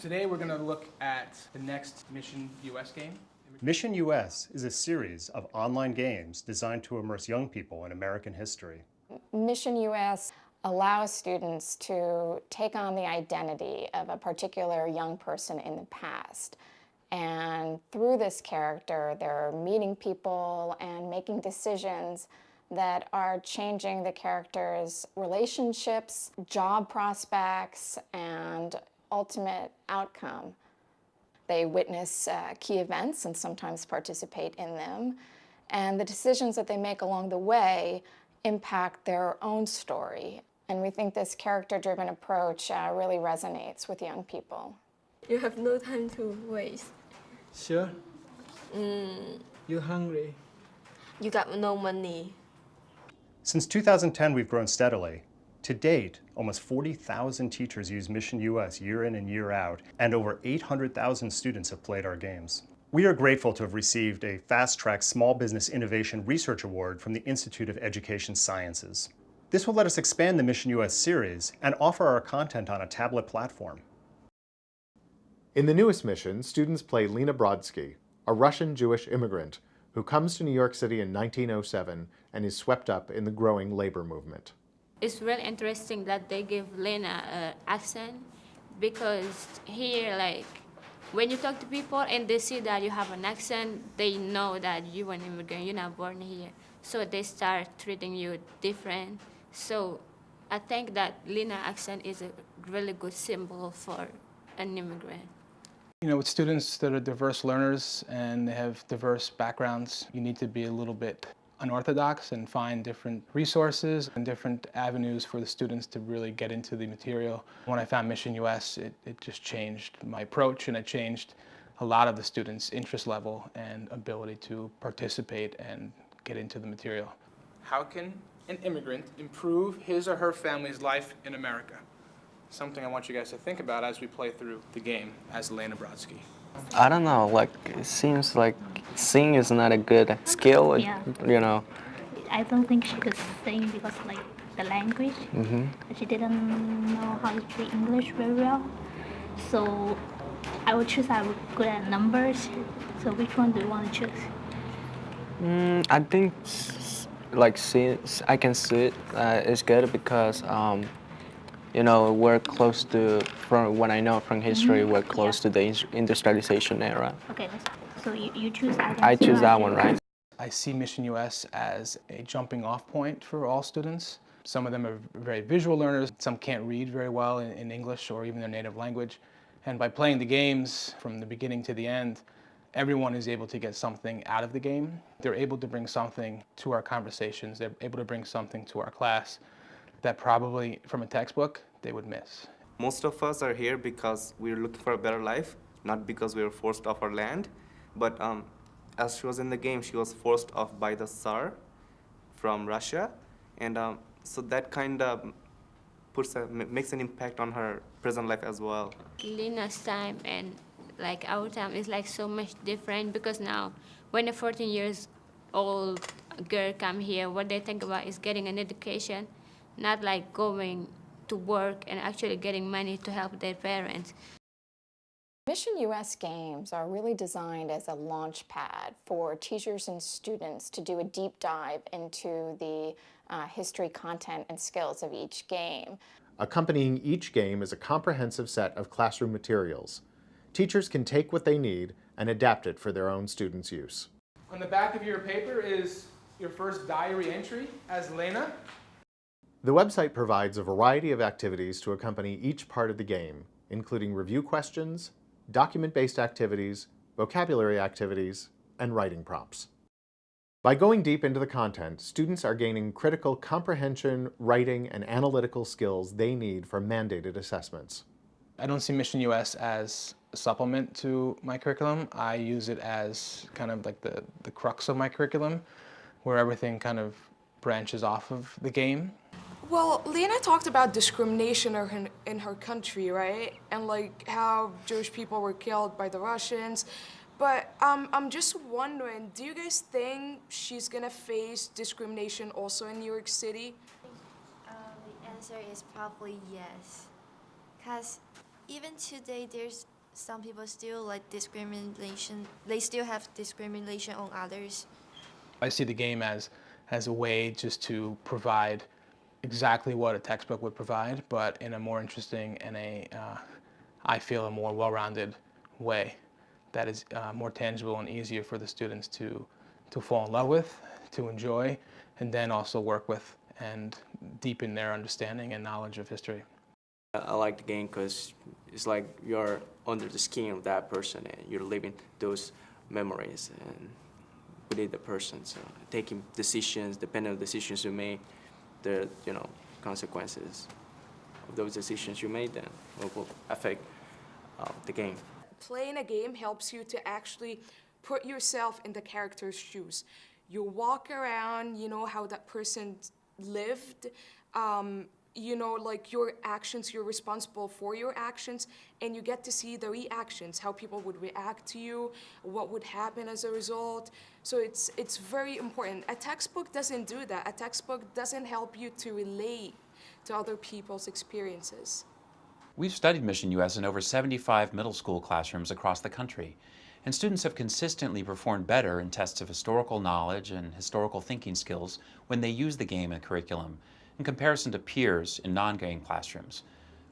Today we're going to look at the next Mission US game. Mission US is a series of online games designed to immerse young people in American history. Mission US allows students to take on the identity of a particular young person in the past. And through this character, they're meeting people and making decisions that are changing the character's relationships, job prospects, and ultimate outcome. They witness key events and sometimes participate in them. And the decisions that they make along the way impact their own story. And we think this character-driven approach really resonates with young people. You have no time to waste. Sure. You're hungry. You got no money. Since 2010, we've grown steadily. To date, almost 40,000 teachers use Mission US year in and year out, and over 800,000 students have played our games. We are grateful to have received a Fast Track Small Business Innovation Research Award from the Institute of Education Sciences. This will let us expand the Mission US series and offer our content on a tablet platform. In the newest mission, students play Lena Brodsky, a Russian Jewish immigrant who comes to New York City in 1907 and is swept up in the growing labor movement. It's really interesting that they give Lena an accent, because here, like, when you talk to people and they see that you have an accent, they know that you're an immigrant, you're not born here. So they start treating you different. So I think that Lena accent is a really good symbol for an immigrant. You know, with students that are diverse learners and they have diverse backgrounds, you need to be a little bit unorthodox and find different resources and different avenues for the students to really get into the material. When I found Mission US, it just changed my approach, and it changed a lot of the students' interest level and ability to participate and get into the material. How can an immigrant improve his or her family's life in America? Something I want you guys to think about as we play through the game as Lena Brodsky. I don't know, like, it seems like sing is not a good skill, Yeah. you know. I don't think she could sing because like the language. She didn't know how to speak English very well. So I would choose I was good at numbers. So which one do you want to choose? I think like I can see it. It's good because you know, we're close to, from what I know from history, we're close to the industrialization era. Okay, so you choose that. I choose that one, right? I see Mission US as a jumping off point for all students. Some of them are very visual learners. Some can't read very well in English or even their native language. And by playing the games from the beginning to the end, everyone is able to get something out of the game. They're able to bring something to our conversations. They're able to bring something to our class that probably from a textbook they would miss. Most of us are here because we're looking for a better life, not because we were forced off our land. But as she was in the game, she was forced off by the Tsar from Russia. And so that kind of makes an impact on her present life as well. Lena's time and like our time is like so much different, because now when a 14 years old girl come here, what they think about is getting an education, not like going to work and actually getting money to help their parents. Mission US games are really designed as a launch pad for teachers and students to do a deep dive into the history, content, and skills of each game. Accompanying each game is a comprehensive set of classroom materials. Teachers can take what they need and adapt it for their own students' use. On the back of your paper is your first diary entry as Lena. The website provides a variety of activities to accompany each part of the game, including review questions, document-based activities, vocabulary activities, and writing prompts. By going deep into the content, students are gaining critical comprehension, writing, and analytical skills they need for mandated assessments. I don't see Mission US as a supplement to my curriculum. I use it as kind of like the crux of my curriculum, where everything kind of branches off of the game. Well, Lena talked about discrimination in her country, right? And like how Jewish people were killed by the Russians. But I'm just wondering, do you guys think she's gonna face discrimination also in New York City? The answer is probably yes. Because even today, there's some people still like discrimination. They still have discrimination on others. I see the game as a way just to provide exactly what a textbook would provide, but in a more interesting and I feel, a more well-rounded way that is more tangible and easier for the students to fall in love with, to enjoy, and then also work with and deepen their understanding and knowledge of history. I like the game because it's like you're under the skin of that person and you're living those memories and within the person. So taking decisions, depending on the decisions you make, the consequences of those decisions you made then will affect the game. Playing a game helps you to actually put yourself in the character's shoes. You walk around, you know how that person lived, you know, like your actions, you're responsible for your actions, and you get to see the reactions, how people would react to you, what would happen as a result. So it's very important. A textbook doesn't do that. A textbook doesn't help you to relate to other people's experiences. We've studied Mission US in over 75 middle school classrooms across the country, and students have consistently performed better in tests of historical knowledge and historical thinking skills when they use the game in curriculum in comparison to peers in non-game classrooms.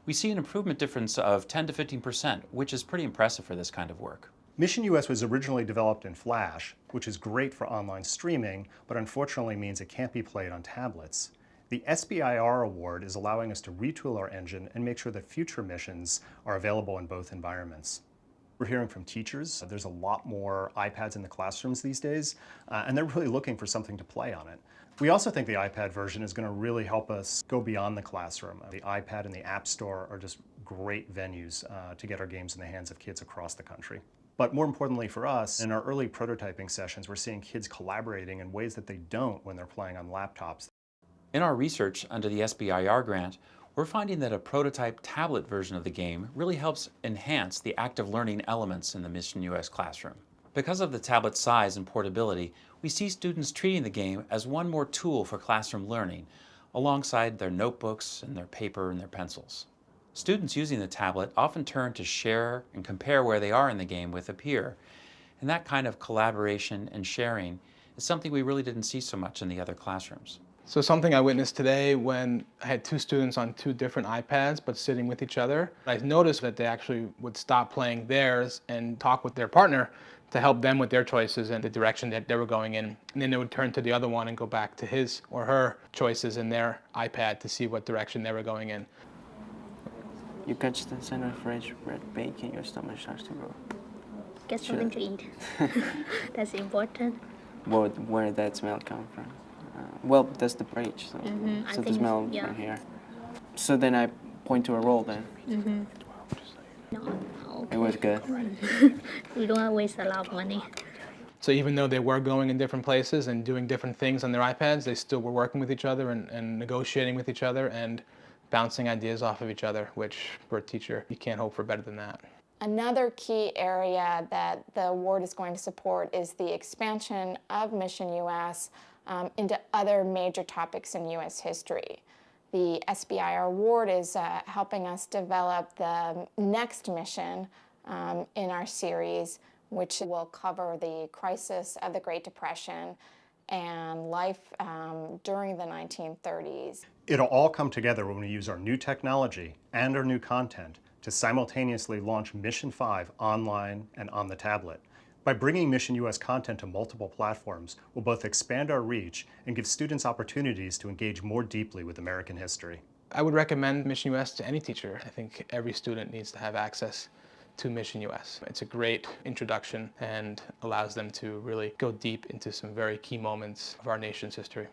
We see an improvement difference of 10 to 15%, which is pretty impressive for this kind of work. Mission US was originally developed in Flash, which is great for online streaming, but unfortunately means it can't be played on tablets. The SBIR award is allowing us to retool our engine and make sure that future missions are available in both environments. We're hearing from teachers. There's a lot more iPads in the classrooms these days, and they're really looking for something to play on it. We also think the iPad version is going to really help us go beyond the classroom. The iPad and the App Store are just great venues to get our games in the hands of kids across the country. But more importantly for us, in our early prototyping sessions, we're seeing kids collaborating in ways that they don't when they're playing on laptops. In our research under the SBIR grant, we're finding that a prototype tablet version of the game really helps enhance the active learning elements in the Mission US classroom. Because of the tablet's size and portability, we see students treating the game as one more tool for classroom learning, alongside their notebooks and their paper and their pencils. Students using the tablet often turn to share and compare where they are in the game with a peer, and that kind of collaboration and sharing is something we really didn't see so much in the other classrooms. So something I witnessed today when I had two students on two different iPads but sitting with each other, I noticed that they actually would stop playing theirs and talk with their partner to help them with their choices and the direction that they were going in. And then they would turn to the other one and go back to his or her choices in their iPad to see what direction they were going in. You catch the scent of fresh bread baking, your stomach starts to grow. Get something to eat. That's important. Where that smell come from? Well, that's the bridge, so, so the smell from here. So then I point to a roll then. No, okay. It was good. We don't want to waste a lot of money. So even though they were going in different places and doing different things on their iPads, they still were working with each other and negotiating with each other and bouncing ideas off of each other, which for a teacher, you can't hope for better than that. Another key area that the award is going to support is the expansion of Mission US into other major topics in US history. The SBIR award is helping us develop the next mission in our series, which will cover the crisis of the Great Depression and life during the 1930s. It'll all come together when we use our new technology and our new content to simultaneously launch Mission 5 online and on the tablet. By bringing Mission US content to multiple platforms, we'll both expand our reach and give students opportunities to engage more deeply with American history. I would recommend Mission US to any teacher. I think every student needs to have access to Mission US. It's a great introduction and allows them to really go deep into some very key moments of our nation's history.